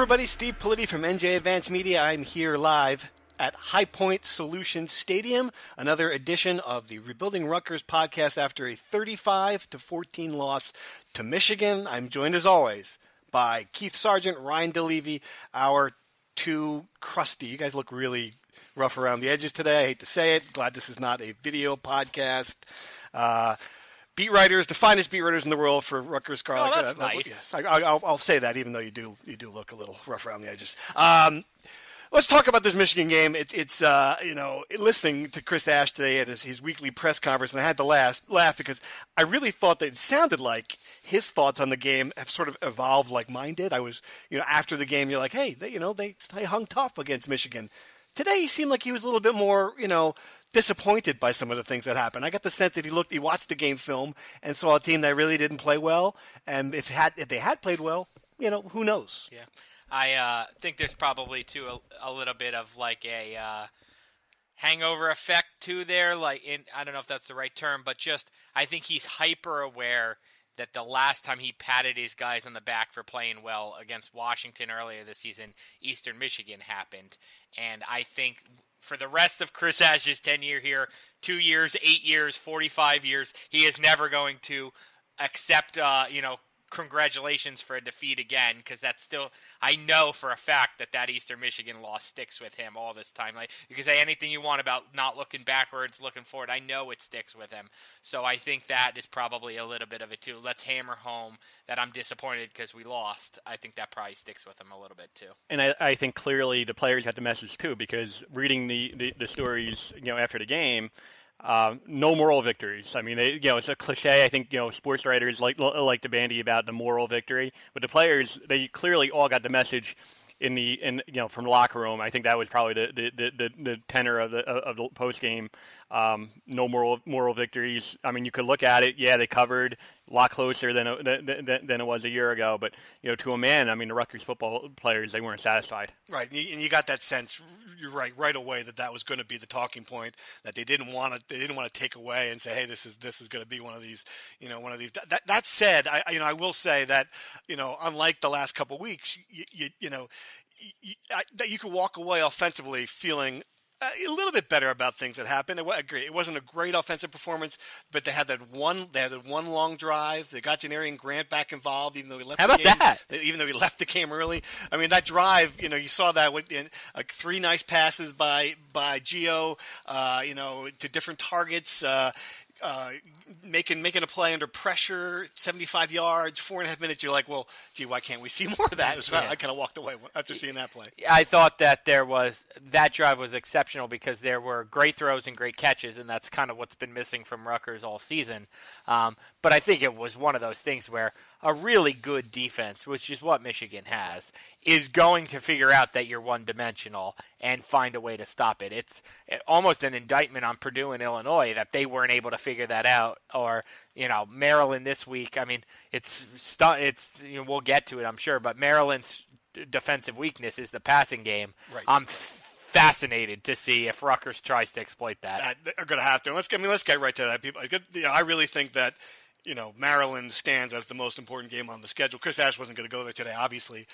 everybody, Steve Politi from NJ Advanced Media. I'm here live at High Point Solution Stadium, another edition of the Rebuilding Rutgers podcast after a 35-14 loss to Michigan. I'm joined as always by Keith Sargent, Ryan DeLevy, our two crusty. You guys look really rough around the edges today. I hate to say it. Glad this is not a video podcast. Beat writers, the finest beat writers in the world for Rutgers Scarlet. Oh, that's nice. Yes, I'll say that, even though you do look a little rough around the edges. Let's talk about this Michigan game. It's listening to Chris Ash today at his weekly press conference, and I had to laugh because I really thought that it sounded like his thoughts on the game have sort of evolved like mine did. I was, after the game, you're like, hey, they hung tough against Michigan. Today, he seemed like he was a little bit more, disappointed by some of the things that happened. I got the sense that he watched the game film and saw a team that really didn't play well. And if they had played well, who knows? Yeah. I think there's probably a little bit of like a hangover effect too there. I don't know if that's the right term, but just I think he's hyper aware that the last time he patted his guys on the back for playing well against Washington earlier this season, Eastern Michigan happened. And I think for the rest of Chris Ash's tenure here, 2 years, 8 years, 45 years, he is never going to accept, congratulations for a defeat again, because that's still, I know for a fact that Eastern Michigan loss sticks with him all this time. Like, you can say anything you want about not looking backwards, looking forward. I know it sticks with him. So I think that is probably a little bit of it too. Let's hammer home that I'm disappointed because we lost. I think that probably sticks with him a little bit too. And I think clearly the players got the message too, because reading the stories, after the game, no moral victories. I mean, it's a cliche. I think, sports writers like to bandy about the moral victory, but the players, they clearly all got the message from the locker room. I think that was probably the tenor of the post game. No moral victories. I mean, you could look at it. Yeah, they covered a lot closer than it was a year ago. But to a man, I mean, the Rutgers football players, they weren't satisfied. Right, and you got that sense. You're right away that was going to be the talking point. That they didn't want to take away and say, hey, this is going to be one of these. That said, I will say that unlike the last couple of weeks, that you could walk away offensively feeling a little bit better about things that happened. I agree. It wasn't a great offensive performance, but they had that one long drive. They got Janarian Grant back involved, even though he left. How about the game, that? Even though he left the game early. I mean, that drive. You saw that with three nice passes by Gio. To different targets. Making a play under pressure, 75 yards, 4.5 minutes. You're like, well, gee, why can't we see more of that as well? Yeah. I kind of walked away after seeing that play. I thought that that drive was exceptional because there were great throws and great catches, and that's kind of what's been missing from Rutgers all season. But I think it was one of those things where a really good defense, which is what Michigan has, is going to figure out that you're one-dimensional and find a way to stop it. It's almost an indictment on Purdue and Illinois that they weren't able to figure that out. Or, Maryland this week. I mean, it's we'll get to it, I'm sure, but Maryland's defensive weakness is the passing game. Right. I'm fascinated to see if Rutgers tries to exploit that. They're going to have to. Let's get right to that. People, I really think that Maryland stands as the most important game on the schedule. Chris Ash wasn't going to go there today, obviously.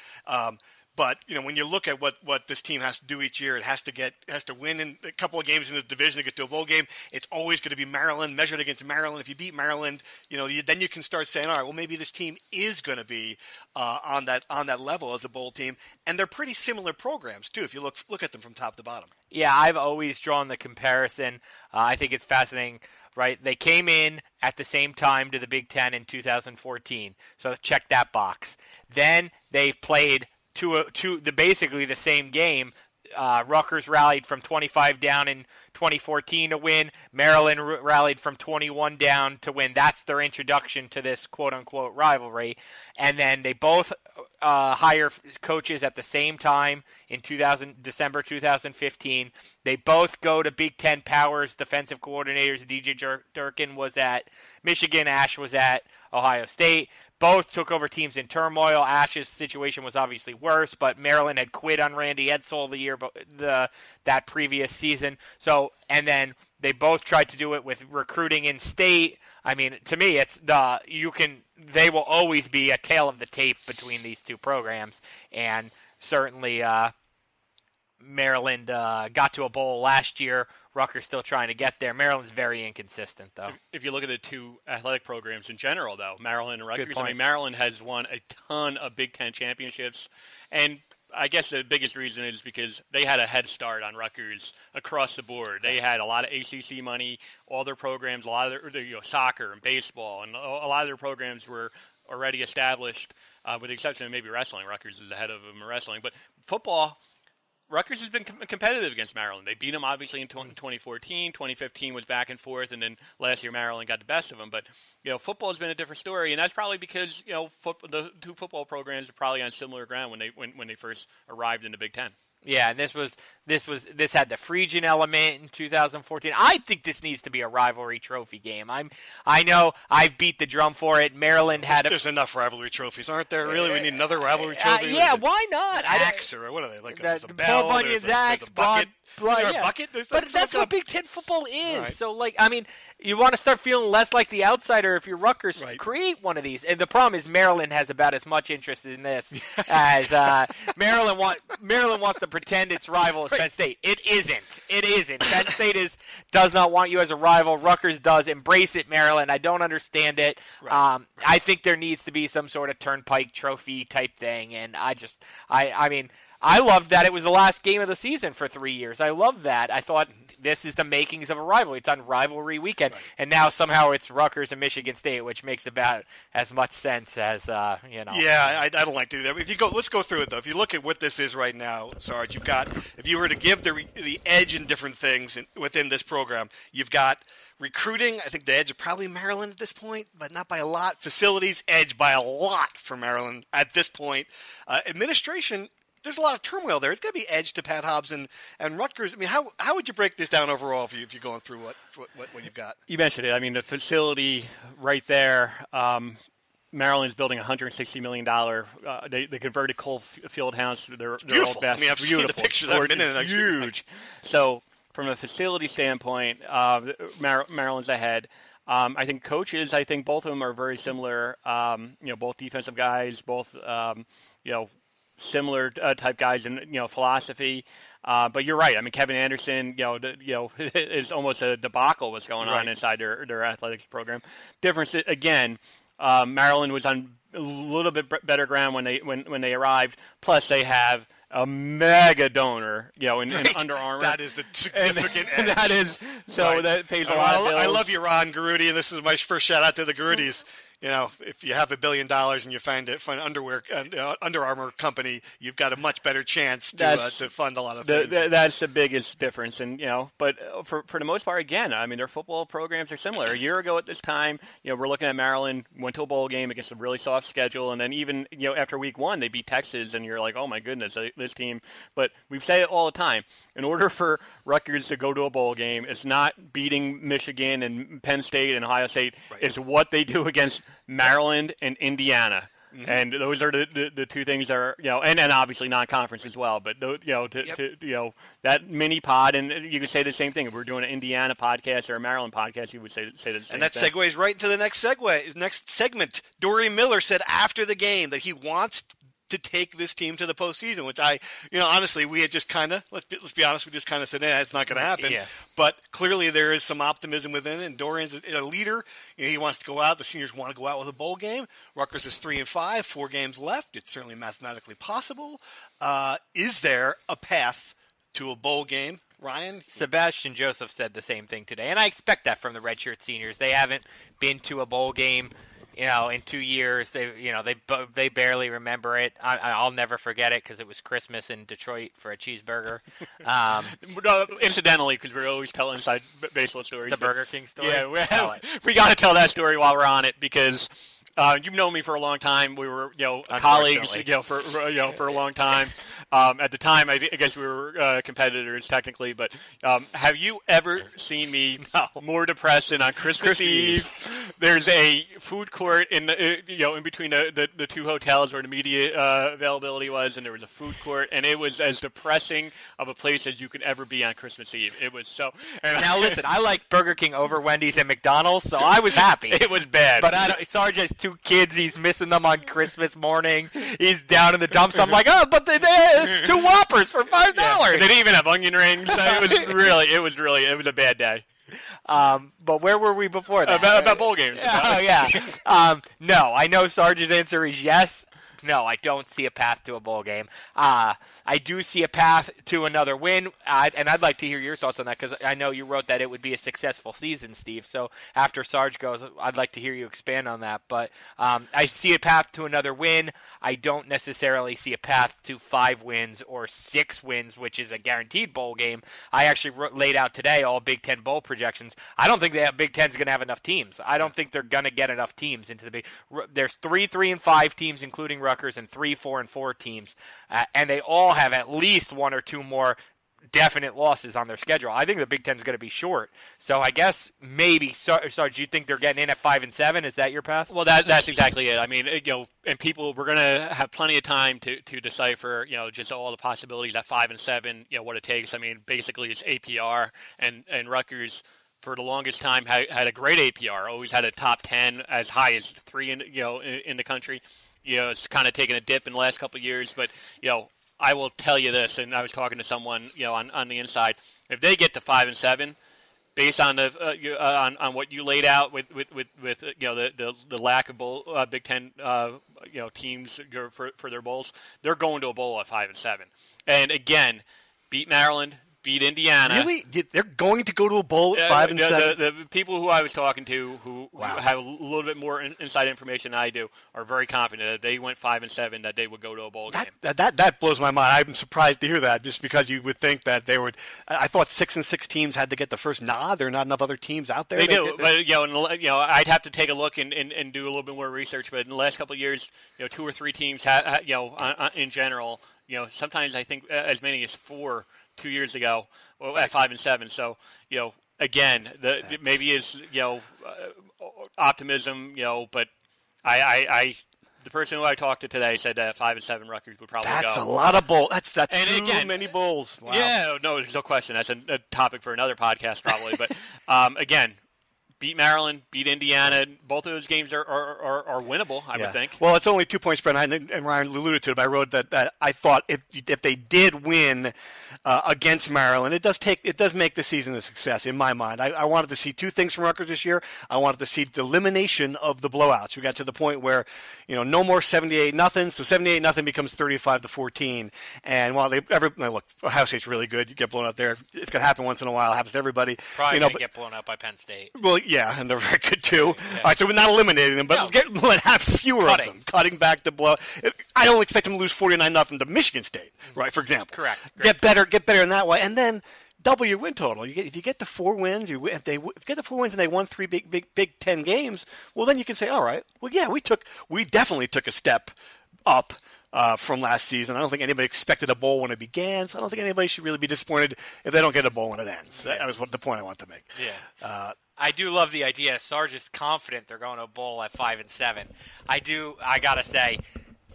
But when you look at what this team has to do each year, it has to win in a couple of games in the division to get to a bowl game. It's always going to be Maryland, measured against Maryland. If you beat Maryland, then you can start saying, all right, well, maybe this team is going to be on that level as a bowl team. And they're pretty similar programs too, if you look at them from top to bottom. Yeah, I've always drawn the comparison. I think it's fascinating. Right, they came in at the same time to the Big Ten in 2014, so check that box. Then they've played basically the same game. Rutgers rallied from 25 down in 2014 to win. Maryland rallied from 21 down to win. That's their introduction to this quote-unquote rivalry. And then they both hire coaches at the same time in December 2015. They both go to Big Ten Powers defensive coordinators. DJ Durkin was at Michigan. Ash was at Ohio State. Both took over teams in turmoil. Ash's situation was obviously worse, but Maryland had quit on Randy Edsall that previous season. So, and then they both tried to do it with recruiting in state. I mean, to me, it's they will always be a tail of the tape between these two programs, and certainly Maryland got to a bowl last year. Rutgers still trying to get there. Maryland's very inconsistent, though. If you look at the two athletic programs in general, though, Maryland and Rutgers, I mean, Maryland has won a ton of Big Ten championships, and I guess the biggest reason is because they had a head start on Rutgers across the board. They had a lot of ACC money, all their programs, a lot of their soccer and baseball, and a lot of their programs were already established, with the exception of maybe wrestling. Rutgers is ahead of them in wrestling. But football, Rutgers has been competitive against Maryland. They beat them, obviously, in 2014. 2015 was back and forth, and then last year Maryland got the best of them. But, football has been a different story, and that's probably because, the two football programs are probably on similar ground when they first arrived in the Big Ten. Yeah, and this had the Phrygian element in 2014. I think this needs to be a rivalry trophy game. I know I've beat the drum for it. Maryland had There's enough rivalry trophies, aren't there? Really, we need another rivalry trophy. Yeah, why not? Axe or what are they like? There's a bell. Paul Bunyan's axe, there's a bucket. Yeah. A bucket. But that's what Big Ten football is. Right. So, you want to start feeling less like the outsider if you're Rutgers. Right. Create one of these. And the problem is Maryland has about as much interest in this as Maryland wants to pretend its rival is Penn State. It isn't. Penn State does not want you as a rival. Rutgers does. Embrace it, Maryland. I don't understand it. Right. I think there needs to be some sort of turnpike trophy type thing. And I loved that it was the last game of the season for 3 years. I love that. I thought this is the makings of a rivalry. It's on rivalry weekend. Right. And now somehow it's Rutgers and Michigan State, which makes about as much sense as, Yeah, I don't like to do that. Let's go through it, though. If you look at what this is right now, Sarge, you've got, if you were to give the edge in different things within this program, you've got recruiting. I think the edge is probably Maryland at this point, but not by a lot. Facilities, edge by a lot for Maryland at this point. Administration, there's a lot of turmoil there. It's going to be edge to Pat Hobbs and Rutgers. I mean, how would you break this down overall if you're going through what you've got? You mentioned it. I mean, the facility right there, Maryland's building a $160 million. They converted Cole Fieldhouse. They're beautiful. All best. I mean, I've seen the pictures. I've been in it. Huge. So from a facility standpoint, Maryland's ahead. I think coaches, both of them are very similar. Both defensive guys, both, similar type guys in philosophy, but you're right. I mean, Kevin Anderson, is almost a debacle what's going on inside their athletics program. Difference again, Maryland was on a little bit better ground when they arrived. Plus, they have a mega donor, in Under Armour. That is the significant edge. That is that pays a lot of bills. I love you, Ron Garudi, and this is my first shout out to the Garudis. If you have $1 billion and you find underwear Under Armour company, you've got a much better chance to fund a lot of things. That's the biggest difference, and but for the most part, again, I mean, their football programs are similar. A year ago at this time, we're looking at Maryland went to a bowl game against a really soft schedule, and then even after week 1, they beat Texas, and you're like, oh my goodness, this team. But we've said it all the time. In order for Rutgers to go to a bowl game, it's not beating Michigan and Penn State and Ohio State. Right. It's what they do against Maryland and Indiana. Mm-hmm. And those are the two things that are, and obviously non-conference as well. But, that mini pod, and you could say the same thing. If we're doing an Indiana podcast or a Maryland podcast, you would say the same thing. And that segues right into the next segment. Dory Miller said after the game that he wants to take this team to the postseason, which honestly, we had just kind of, let's be honest, we just kind of said, it's not going to happen. Yeah. But clearly there is some optimism within it, and Dorian's a leader. He wants to go out. The seniors want to go out with a bowl game. Rutgers is 3-5, 4 games left. It's certainly mathematically possible. Is there a path to a bowl game? Ryan? Sebastian Joseph said the same thing today, and I expect that from the redshirt seniors. They haven't been to a bowl game in 2 years. They barely remember it. I'll never forget it because it was Christmas in Detroit for a cheeseburger. Incidentally, because we're always telling inside baseball stories. The Burger King story? Yeah, we got to tell that story while we're on it because you've known me for a long time. We were colleagues for a long time. At the time, I guess we were competitors technically, but have you ever seen me more depressed than on Christmas Eve? There's a food court in the in between the two hotels where the media availability was, and there was a food court, and it was as depressing of a place as you could ever be on Christmas Eve. It was so. Now listen, I like Burger King over Wendy's and McDonald's, so I was happy. It was bad, but Sarge has too 2 kids. He's missing them on Christmas morning. He's down in the dumps. I'm like, oh, but it's 2 Whoppers for $5. Yeah. They didn't even have onion rings. It was a bad day. But where were we before that? About bowl games. Oh, yeah. No, I know Sarge's answer is yes. No, I don't see a path to a bowl game. I do see a path to another win, and I'd like to hear your thoughts on that because I know you wrote that it would be a successful season, Steve. So after Sarge goes, I'd like to hear you expand on that. But I see a path to another win. I don't necessarily see a path to 5 wins or 6 wins, which is a guaranteed bowl game. I actually laid out today all Big Ten bowl projections. I don't think Big Ten's going to have enough teams. I don't think they're going to get enough teams into the Big. There's 3, 3, and 5 teams, including Rutgers, and 3, 4, and 4 teams, and they all have at least 1 or 2 more definite losses on their schedule. I think the Big Ten's going to be short. So I guess maybe, Sarge, do you think they're getting in at 5 and 7? Is that your path? Well, that's exactly it. I mean, and people, we're going to have plenty of time to decipher, just all the possibilities at 5 and 7, what it takes. I mean, basically it's APR, and Rutgers for the longest time had a great APR, always had a top 10, as high as 3 in the country. It's kind of taken a dip in the last couple of years, but I will tell you this, and I was talking to someone on the inside. If they get to 5 and 7, based on the on what you laid out with the lack of bowl Big Ten teams for their bowls, they're going to a bowl at 5 and 7. And again, beat Maryland. Beat Indiana. Really? They're going to go to a bowl at 5 and 7? The people who I was talking to who have a little bit more inside information than I do are very confident that they went 5 and 7, that they would go to a bowl game. That blows my mind. I'm surprised to hear that, just because you would think that they would. I thought 6 and 6 teams had to get the first nod. There are not enough other teams out there. They do, but I'd have to take a look and do a little bit more research. But in the last couple of years, 2 or 3 teams, in general, sometimes I think as many as 4. 2 years ago at 5 and 7. So, again, maybe it's, optimism, but I the person who I talked to today said that 5 and 7 Rutgers would probably go. That's a lot of bowls. That's and too again, many bowls. Wow. Yeah, no, there's no question. That's a topic for another podcast probably. But, again, beat Maryland, beat Indiana. Both of those games are winnable, I would think. Well, it's only 2 point spread, and Ryan alluded to it. But I wrote that I thought if they did win against Maryland, it does make the season a success in my mind. I wanted to see 2 things from Rutgers this year. I wanted to see the elimination of the blowouts. We got to the point where no more 78-0, so 78-0 becomes 35-14. And while look, Ohio State's really good. You get blown out there. It's going to happen once in a while. It happens to everybody. Probably going to get blown out by Penn State. Well, yeah, and they're very good too. Yeah. All right, so we're not eliminating them, but have fewer of them. Cutting back the blow. I don't expect them to lose 49-0 to Michigan State, right? For example, correct. Get better in that way, and then double your win total. If you get to 4 wins, if you get to 4 wins and they won 3 Big Ten games, well, then you can say, all right, well, yeah, we definitely took a step up from last season. I don't think anybody expected a bowl when it began, so I don't think anybody should really be disappointed if they don't get a bowl when it ends. That was the point I wanted to make. Yeah. I do love the idea. Sarge is confident they're going to a bowl at 5 and 7. I gotta say,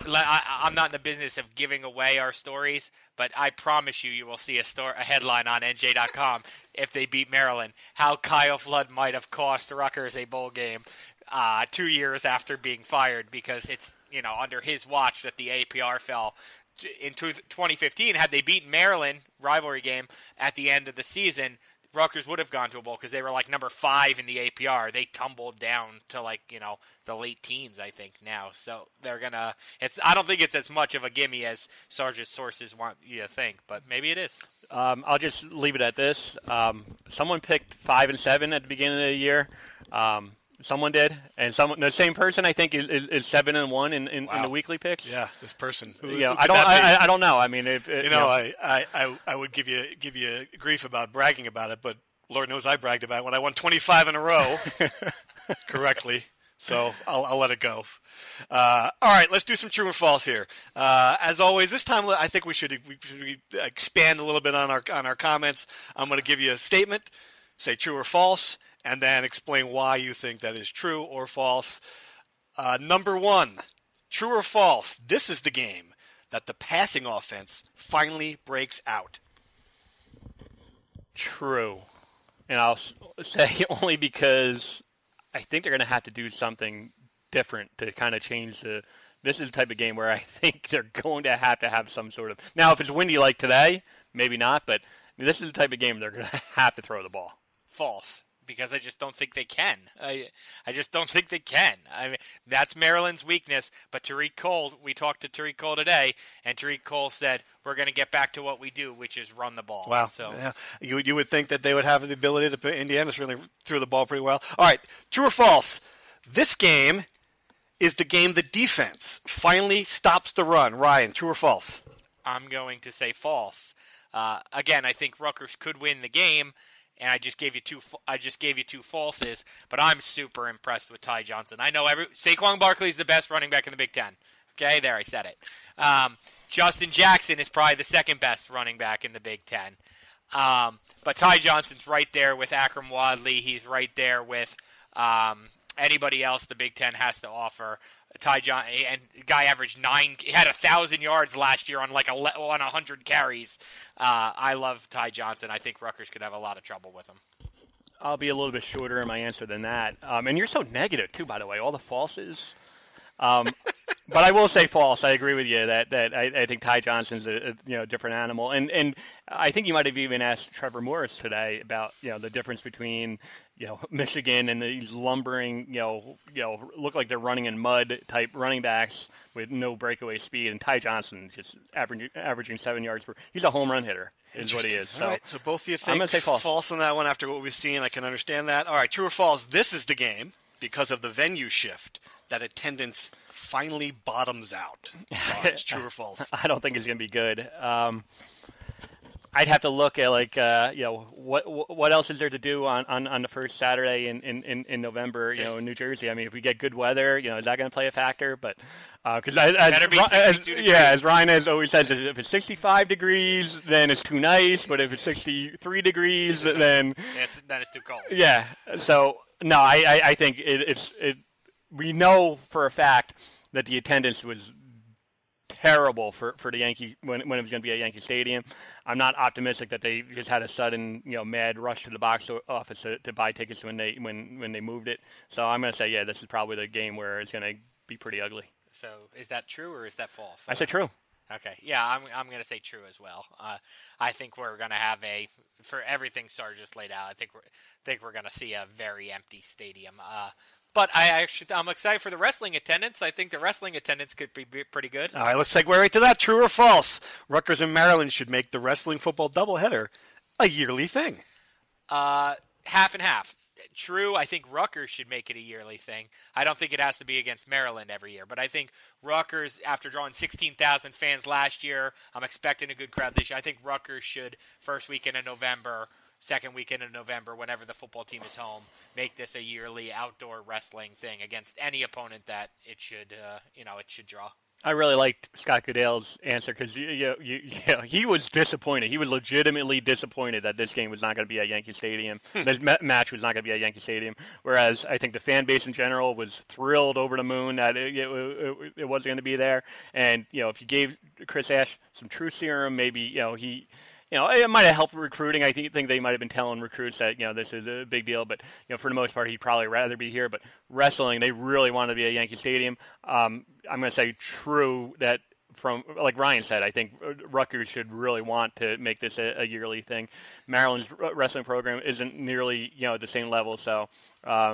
I'm not in the business of giving away our stories, but I promise you will see a headline on NJ.com if they beat Maryland, how Kyle Flood might have cost Rutgers a bowl game 2 years after being fired, because it's under his watch that the APR fell. In 2015, had they beaten Maryland, rivalry game, at the end of the season, Rutgers would have gone to a bowl because they were like number 5 in the APR. They tumbled down to the late teens, I think, now. So they're gonna. I don't think it's as much of a gimme as Sarge's sources want you to think, but maybe it is. I'll just leave it at this. Someone picked 5 and 7 at the beginning of the year. Someone did, and the same person I think is 7 and 1 in the weekly picks. Yeah, this person. I don't know. I mean, I would give you grief about bragging about it, but Lord knows I bragged about it when I won 25 in a row correctly. So I'll let it go. All right, let's do some true and false here. As always, this time I think we should expand a little bit on our comments. I'm going to give you a statement, say true or false, and then explain why you think that is true or false. Number 1, true or false, this is the game that the passing offense finally breaks out. True. And I'll say only because I think they're going to have to do something different to kind of change the. This is the type of game where I think they're going to have some sort of. Now, if it's windy like today, maybe not, but this is the type of game they're going to have to throw the ball. False. Because I just don't think they can. I just don't think they can. I mean, that's Maryland's weakness. But Tariq Cole, we talked to Tariq Cole today, and Tariq Cole said, we're going to get back to what we do, which is run the ball. Wow. So yeah. You would think that they would have the ability to put Indiana certainly threw the ball pretty well. All right, true or false? This game is the game the defense finally stops the run. Ryan, true or false? I'm going to say false. Again, I think Rutgers could win the game. And I just gave you two falses, but I'm super impressed with Ty Johnson. I know Saquon Barkley is the best running back in the Big Ten. Okay, there I said it. Justin Jackson is probably the second best running back in the Big Ten. But Ty Johnson's right there with Akram Wadley. He's right there with anybody else the Big Ten has to offer. And guy averaged he had 1,000 yards last year on 100 carries. I love Ty Johnson. I think Rutgers could have a lot of trouble with him. I'll be a little bit shorter in my answer than that. And you're so negative too, by the way. All the falses. But I will say false. I agree with you that I think Ty Johnson's a different animal, and I think you might have even asked Trevor Morris today about the difference between Michigan and these lumbering look like they're running in mud type running backs with no breakaway speed, and Ty Johnson just averaging 7 yards per. He's a home run hitter, is what he is. So, all right, so both of you think I'm gonna say false on that one after what we've seen. I can understand that. All right, true or false? This is the game because of the venue shift that attendance finally bottoms out. It's true or false? I don't think it's going to be good. I'd have to look at what else is there to do on the first Saturday in November, in New Jersey. I mean, if we get good weather, is that going to play a factor? But because as Ryan has always says, if it's 65 degrees, then it's too nice. But if it's 63 degrees, then it's too cold. Yeah. So no, I think it's. We know for a fact that the attendance was terrible for the Yankee when it was going to be at Yankee Stadium. I'm not optimistic that they just had a sudden mad rush to the box office to buy tickets when they moved it. So I'm going to say this is probably the game where it's going to be pretty ugly. So is that true or is that false? I said true. Okay, yeah, I'm going to say true as well. I think we're going to have for everything Sarge just laid out. I think we're going to see a very empty stadium. But I'm excited for the wrestling attendance. I think the wrestling attendance could be pretty good. All right, let's segue right to that. True or false? Rutgers and Maryland should make the wrestling football doubleheader a yearly thing. Half and half. True, I think Rutgers should make it a yearly thing. I don't think it has to be against Maryland every year. But I think Rutgers, after drawing 16,000 fans last year, I'm expecting a good crowd this year. I think Rutgers should, first weekend of November, second weekend of November, whenever the football team is home, make this a yearly outdoor wrestling thing against any opponent that it should draw. I really liked Scott Goodale's answer because he was disappointed. He was legitimately disappointed that this game was not going to be at Yankee Stadium. This match was not going to be at Yankee Stadium. Whereas I think the fan base in general was thrilled over the moon that it wasn't going to be there. And if you gave Chris Ash some truth serum, maybe he. It might have helped recruiting. I think they might have been telling recruits that, this is a big deal. But, for the most part, he'd probably rather be here. But wrestling, they really want to be at Yankee Stadium. I'm going to say true that from, like Ryan said, I think Rutgers should really want to make this a yearly thing. Maryland's wrestling program isn't nearly, the same level. So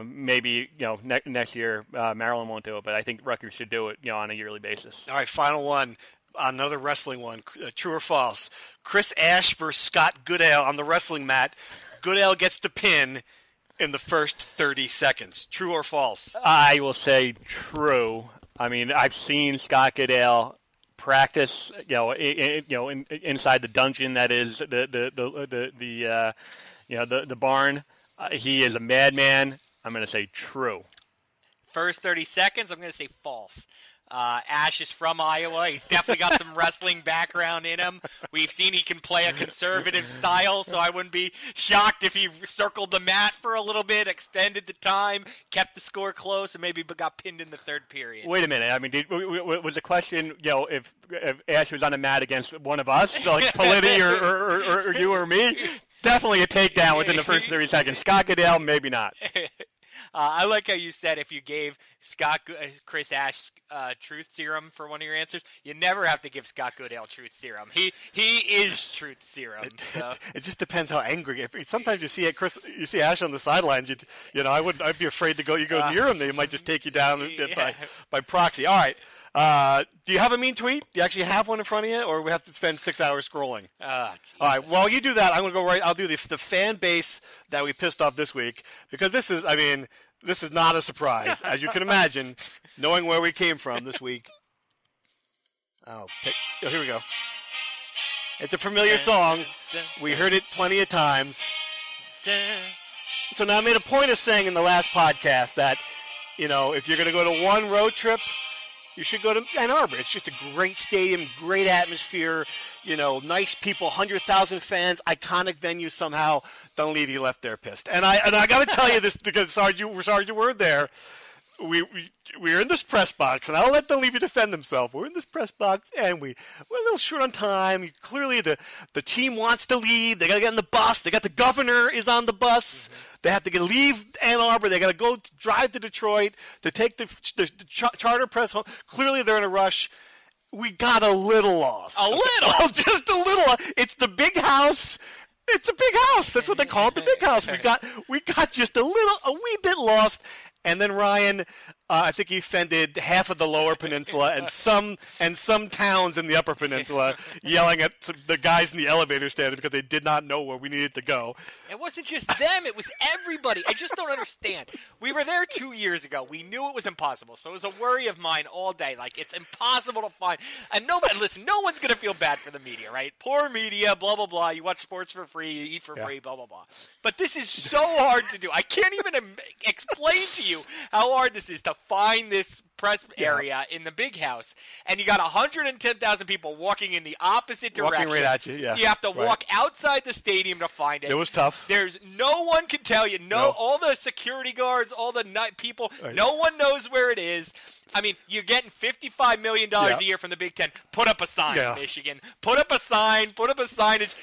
maybe, next year Maryland won't do it. But I think Rutgers should do it, on a yearly basis. All right, final one. Another wrestling one, true or false? Chris Ash versus Scott Goodale on the wrestling mat. Goodale gets the pin in the first 30 seconds. True or false? I will say true. I mean, I've seen Scott Goodale practice, inside the dungeon that is the barn. He is a madman. I'm going to say true. First 30 seconds, I'm going to say false. Ash is from Iowa. He's definitely got some wrestling background in him. We've seen he can play a conservative style, so I wouldn't be shocked if he circled the mat for a little bit, extended the time, kept the score close, and maybe got pinned in the third period. Wait a minute. I mean, was the question, if Ash was on the mat against one of us, like Politi or you or me? Definitely a takedown within the first 30 seconds. Scott Goodale, maybe not. I like how you said if you gave Chris Ash truth serum for one of your answers, you never have to give Scott Goodale truth serum. He is truth serum. So. It just depends how angry. Sometimes you see Ash on the sidelines. I'd be afraid to go. You go near him, they might just take you down by proxy. All right. Do you have a mean tweet? Do you actually have one in front of you, or we have to spend 6 hours scrolling? All right. While you do that, I'm going to go right. I'll do the fan base that we pissed off this week, because this is not a surprise, as you can imagine, knowing where we came from this week. Here we go. It's a familiar song. We heard it plenty of times. So now I made a point of saying in the last podcast that, if you're going to go to one road trip, you should go to Ann Arbor. It's just a great stadium, great atmosphere, nice people, 100,000 fans, iconic venue somehow. Dunleavy left there pissed. And I got to tell you this, because Sarge, you were there. We're in this press box, and I'll let Dunleavy defend himself. We're in this press box, and we're a little short on time. Clearly, the team wants to leave. They got to get in the bus. They got the governor is on the bus. Mm-hmm. They have to leave Ann Arbor. They got to drive to Detroit to take the charter press home. Clearly, they're in a rush. We got a little lost. A little? Just a little. It's the big house. It's a big house. That's what they call it, the big house. We got just a wee bit lost. And then Ryan, I think he offended half of the Lower Peninsula and some towns in the Upper Peninsula, yelling at the guys in the elevator stand because they did not know where we needed to go. It wasn't just them; it was everybody. I just don't understand. We were there 2 years ago. We knew it was impossible, so it was a worry of mine all day. Like, it's impossible to find. And no one's going to feel bad for the media, right? Poor media, blah blah blah. You watch sports for free, you eat for free, blah blah blah. But this is so hard to do. I can't even explain to you how hard this is to find this press area in the big house, and you got 110,000 people walking in the opposite direction. Walking right at you, yeah. You have to walk outside the stadium to find it. It was tough. There's no one can tell you. No, all the security guards, all the people, no one knows where it is. I mean, you're getting $55 million a year from the Big Ten. Put up a sign, Michigan. Put up a sign. Put up a signage.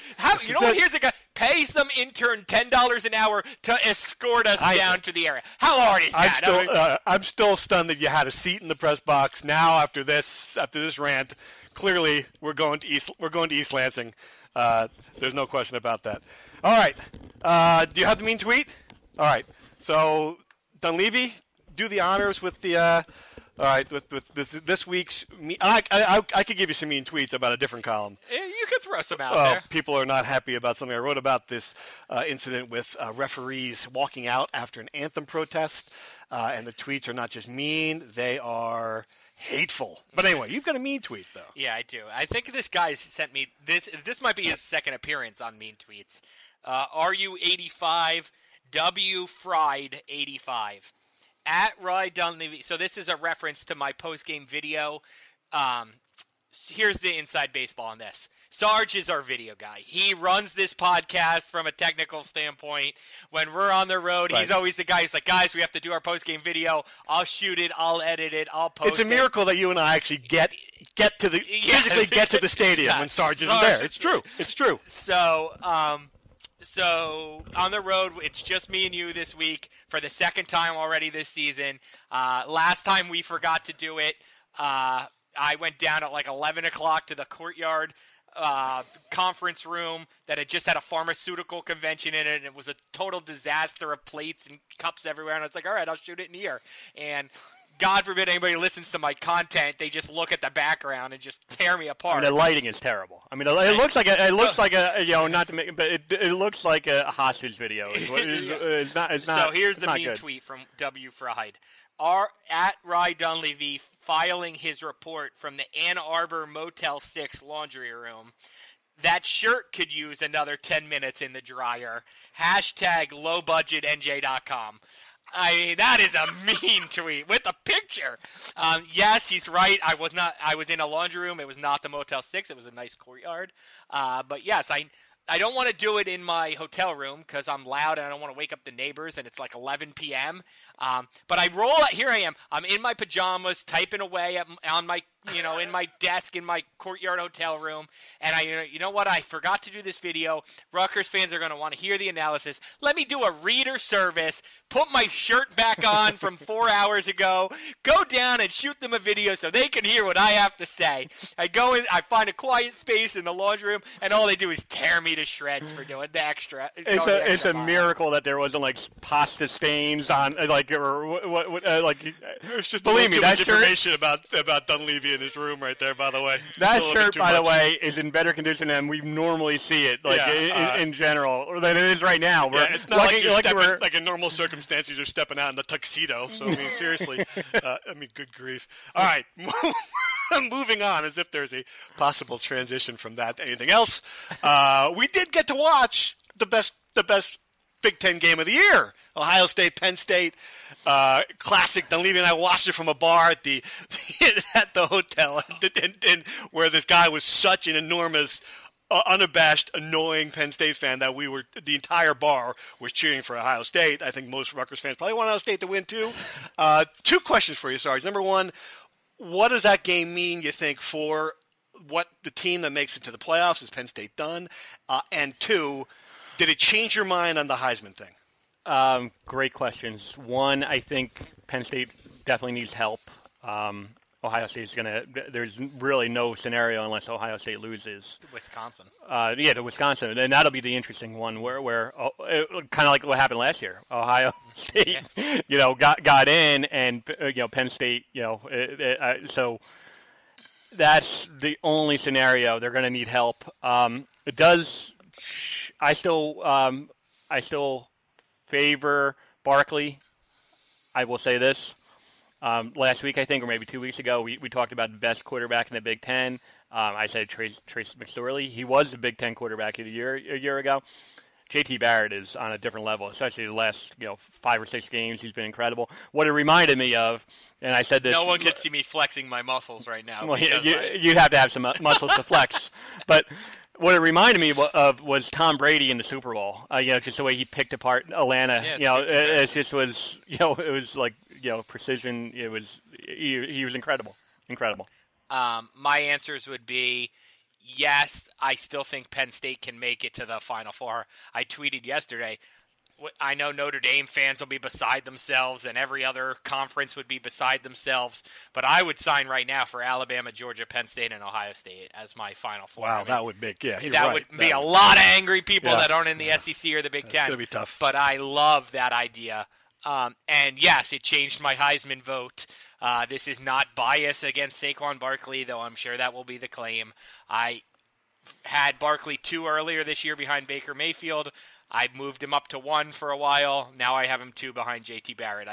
You know what? Here's a guy. Pay some intern $10 an hour to escort us down to the area. How hard is that? I'm still stunned that you had a seat in the press box. Now, after this rant, clearly we're going to East Lansing. There's no question about that. All right. Do you have the mean tweet? All right. So, Dunleavy, do the honors with the. All right, with this week's, I could give you some mean tweets about a different column. You could throw some out there. People are not happy about something. I wrote about this incident with referees walking out after an anthem protest, and the tweets are not just mean, they are hateful. But anyway, you've got a mean tweet, though. Yeah, I do. I think this guy sent me this. This might be his second appearance on mean tweets. RU85, W Fried 85. At Roy Dunleavy. So this is a reference to my post-game video. Here's the inside baseball on this. Sarge is our video guy. He runs this podcast from a technical standpoint. When we're on the road, he's always the guy who's like, guys, we have to do our post-game video. I'll shoot it. I'll edit it. I'll post it. It's a miracle that you and I actually physically get to the stadium when Sarge isn't there. It's true. It's true. So on the road, it's just me and you this week for the second time already this season. Last time we forgot to do it. I went down at like 11 o'clock to the courtyard conference room that had just had a pharmaceutical convention in it, and it was a total disaster of plates and cups everywhere. And I was like, all right, I'll shoot it in here. And God forbid anybody listens to my content. They just look at the background and just tear me apart. The lighting is terrible. I mean, it looks like a not to make, but it looks like a hostage video. It's not. So here's the mean tweet from W Fried. At Rye Dunleavy filing his report from the Ann Arbor Motel 6 laundry room. That shirt could use another 10 minutes in the dryer. Hashtag low budget NJ.com. I mean, that is a mean tweet with a picture. Yes, he's right. I was in a laundry room. It was not the Motel 6. It was a nice courtyard. But yes, I don't want to do it in my hotel room because I'm loud and I don't want to wake up the neighbors, and it's like 11 p.m. But I roll out. Here I am. I'm in my pajamas typing away on my in my desk in my Courtyard hotel room, and you know what? I forgot to do this video. Rutgers fans are going to want to hear the analysis. Let me do a reader service, put my shirt back on from 4 hours ago, go down and shoot them a video so they can hear what I have to say. I go in, I find a quiet space in the laundry room, and all they do is tear me to shreds for doing the extra. It's a miracle that there wasn't like pasta stains on like There's just believe me, too that much information about Dunleavy in his room right there. By the way, that shirt, by the way, is in better condition than we normally see it, in general, or than it is right now. Yeah, it's not like you're stepping, like in normal circumstances, you're stepping out in the tuxedo. So I mean, seriously, good grief. All right, moving on, as if there's a possible transition from that to anything else. We did get to watch the best Big Ten game of the year. Ohio State, Penn State, classic. Dunleavy and I watched it from a bar at the hotel, and where this guy was such an enormous, unabashed, annoying Penn State fan that the entire bar was cheering for Ohio State. I think most Rutgers fans probably want Ohio State to win too. Two questions for you, Sarge. Number one, what does that game mean, you think, for what the team that makes it to the playoffs? Is Penn State done? And two, did it change your mind on the Heisman thing? Great questions. One, I think Penn State definitely needs help. Ohio State's there's really no scenario unless Ohio State loses. Wisconsin. To Wisconsin. And that'll be the interesting one where kind of like what happened last year. Ohio State, got in, and, Penn State, so that's the only scenario. They're going to need help. It does. I still favor Barkley. I will say this. Last week, I think, or maybe 2 weeks ago, we talked about the best quarterback in the Big Ten. I said Trace McSorley. He was the Big Ten quarterback of the year a year ago. J.T. Barrett is on a different level, especially the last 5 or 6 games. He's been incredible. What it reminded me of, and I said this. No one can see me flexing my muscles right now. Well, you'd have to have some muscles to flex, but. What it reminded me of was Tom Brady in the Super Bowl. Just the way he picked apart Atlanta. It just was. It was like precision. It was. He was incredible. Incredible. My answers would be yes. I still think Penn State can make it to the Final Four. I tweeted yesterday. I know Notre Dame fans will be beside themselves, and every other conference would be beside themselves. But I would sign right now for Alabama, Georgia, Penn State, and Ohio State as my Final Four. Wow, that would make would be a lot of angry people that aren't in the SEC or the Big Ten. It's gonna be tough. But I love that idea. And yes, it changed my Heisman vote. This is not bias against Saquon Barkley, though I'm sure that will be the claim. I had Barkley 2 earlier this year behind Baker Mayfield. I moved him up to 1 for a while. Now I have him 2 behind J.T. Barrett.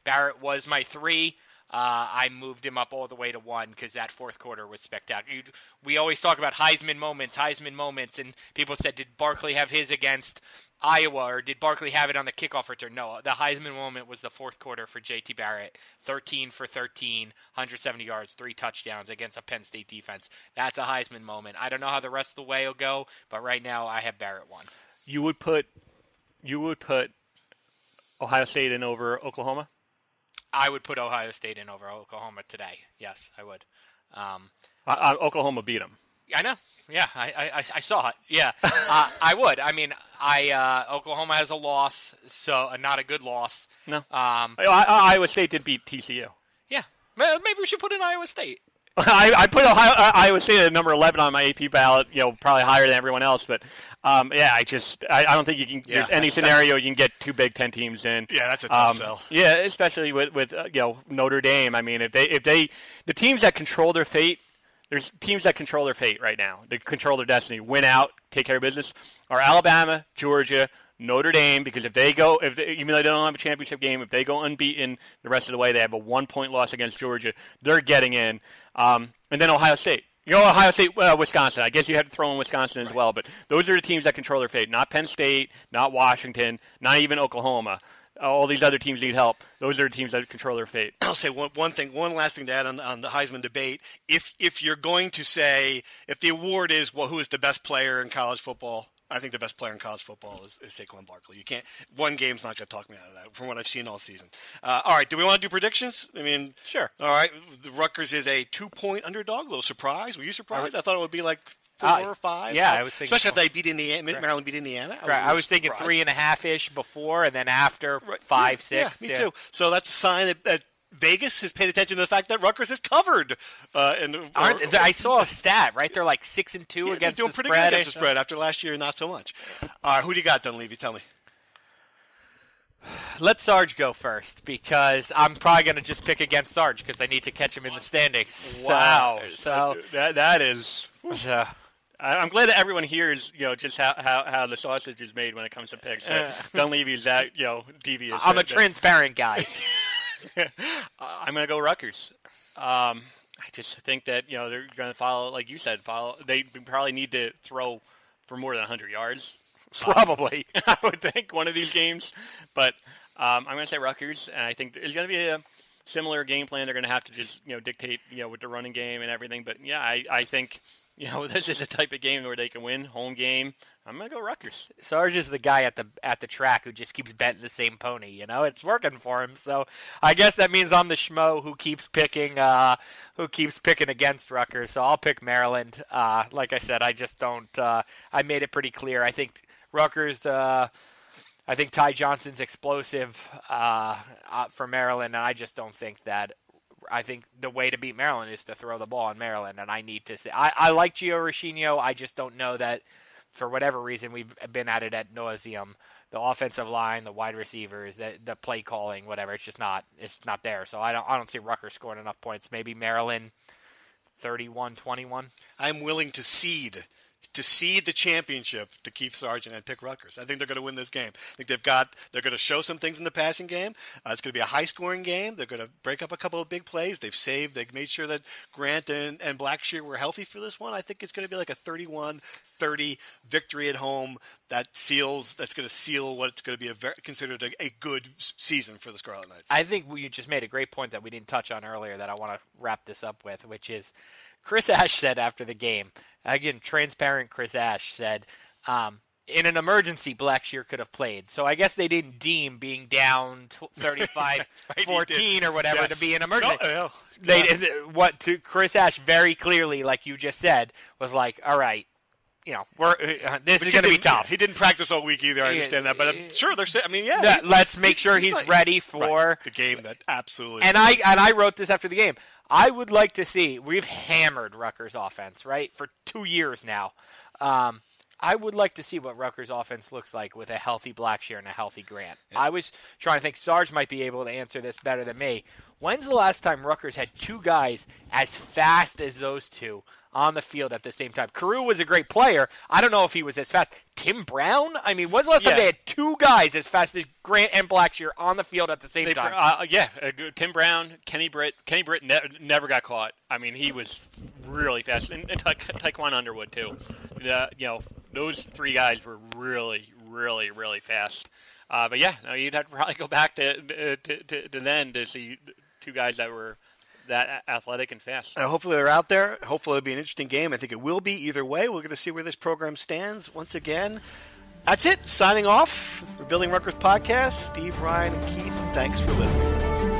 Barrett was my 3. I moved him up all the way to 1 because that fourth quarter was spectacular. We always talk about Heisman moments, and people said, did Barkley have his against Iowa, or did Barkley have it on the kickoff return? No, the Heisman moment was the fourth quarter for J.T. Barrett, 13 for 13, 170 yards, 3 touchdowns against a Penn State defense. That's a Heisman moment. I don't know how the rest of the way will go, but right now I have Barrett 1. You would put Ohio State in over Oklahoma? I would put Ohio State in over Oklahoma today. Yes, I would. Oklahoma beat them. I know. Yeah, I saw it. Yeah, I would. I mean, Oklahoma has a loss, so not a good loss. No. Iowa State did beat TCU. Yeah, maybe we should put in Iowa State. I put Iowa State at number 11 on my AP ballot, probably higher than everyone else. But, I don't think you can. There's any scenario you can get 2 Big Ten teams in. Yeah, that's a tough sell. Yeah, especially with Notre Dame. I mean, if they the teams that control their fate, there's teams that control their fate right now. They control their destiny. Win out, take care of business. Are Alabama, Georgia, Notre Dame, because even though they don't have a championship game, if they go unbeaten the rest of the way, they have a 1-point loss against Georgia, they're getting in. And then Ohio State. Ohio State, Wisconsin. I guess you have to throw in Wisconsin as well, but those are the teams that control their fate. Not Penn State, not Washington, not even Oklahoma. All these other teams need help. Those are the teams that control their fate. I'll say one last thing to add on the Heisman debate. If you're going to say, if the award is, who is the best player in college football, I think the best player in college football is Saquon Barkley. You can't. One game's not going to talk me out of that from what I've seen all season. All right, do we want to do predictions? I mean, sure. All right, the Rutgers is a 2-point underdog. A little surprise. Were you surprised? I thought it would be like 4 or 5. Yeah, I was thinking. Especially if they beat Indiana, Maryland beat Indiana. I was thinking 3.5-ish before, and then after 5, 6. Yeah, me too. So that's a sign that Vegas has paid attention to the fact that Rutgers is covered. I saw a stat, right? They're like 6-2 against doing the pretty spread. Good against the spread after last year, not so much. Who do you got, Dunleavy? Tell me. Let Sarge go first, because I'm probably going to just pick against Sarge because I need to catch him in the standings. Wow. So that is. I'm glad that everyone hears, just how the sausage is made when it comes to picks. Dunleavy's that, devious. I'm a transparent guy. I'm going to go Rutgers. I just think that, they're going to follow, like you said, they probably need to throw for more than 100 yards. Probably. I would think one of these games. But I'm going to say Rutgers, and I think there's going to be a similar game plan. They're going to have to just, dictate, with the running game and everything. But, yeah, I think, this is a type of game where they can win, home game. I'm going to go Rutgers. Sarge is the guy at the track who just keeps betting the same pony. It's working for him. So I guess that means I'm the schmo who keeps picking against Rutgers. So I'll pick Maryland. Like I said, I just don't. I made it pretty clear. I think Rutgers. I think Ty Johnson's explosive for Maryland, and I just don't think that. I think the way to beat Maryland is to throw the ball in Maryland, and I need to say I like Gio Ricchino. I just don't know that. For whatever reason, we've been at it ad nauseum. The offensive line, the wide receivers, the play calling, whatever. It's just not. It's not there. So I don't see Rutgers scoring enough points. Maybe Maryland, 31-21. I'm willing to cede the championship to Keith Sargent and pick Rutgers. I think they're going to win this game. I think they're going to show some things in the passing game. It's going to be a high-scoring game. They're going to break up a couple of big plays. They've made sure that Grant and Blackshear were healthy for this one. I think it's going to be like a 31-30 victory at home that's going to seal what's going to be considered a good season for the Scarlet Knights. I think you just made a great point that we didn't touch on earlier that I want to wrap this up with, which is Chris Ash said after the game, again, transparent Chris Ash said, in an emergency, Blackshear could have played. So I guess they didn't deem being down 35-14 or whatever to be an emergency. Chris Ash very clearly, like you just said, was like, all right, this is going to be tough. He didn't practice all week either. I understand that, but I'm sure they're. Let's make sure he's ready for the game. That absolutely. And I wrote this after the game. I would like to see. We've hammered Rutgers offense, right, for 2 years now. I would like to see what Rutgers offense looks like with a healthy Blackshear and a healthy Grant. Yeah. I was trying to think. Sarge might be able to answer this better than me. When's the last time Rutgers had two guys as fast as those two on the field at the same time? Carew was a great player. I don't know if he was as fast. Tim Brown? I mean, when's the last time they had two guys as fast as Grant and Blackshear on the field at the same time? Tim Brown, Kenny Britt. Kenny Britt never got caught. I mean, he was really fast. And Taekwon Underwood, too. Those three guys were really, really, really fast. But you'd have to probably go back to then to see two guys that were that athletic and fast. Hopefully they're out there. Hopefully it'll be an interesting game. I think it will be either way. We're going to see where this program stands once again. That's it. Signing off. We're Building Rutgers Podcast. Steve, Ryan, and Keith, thanks for listening.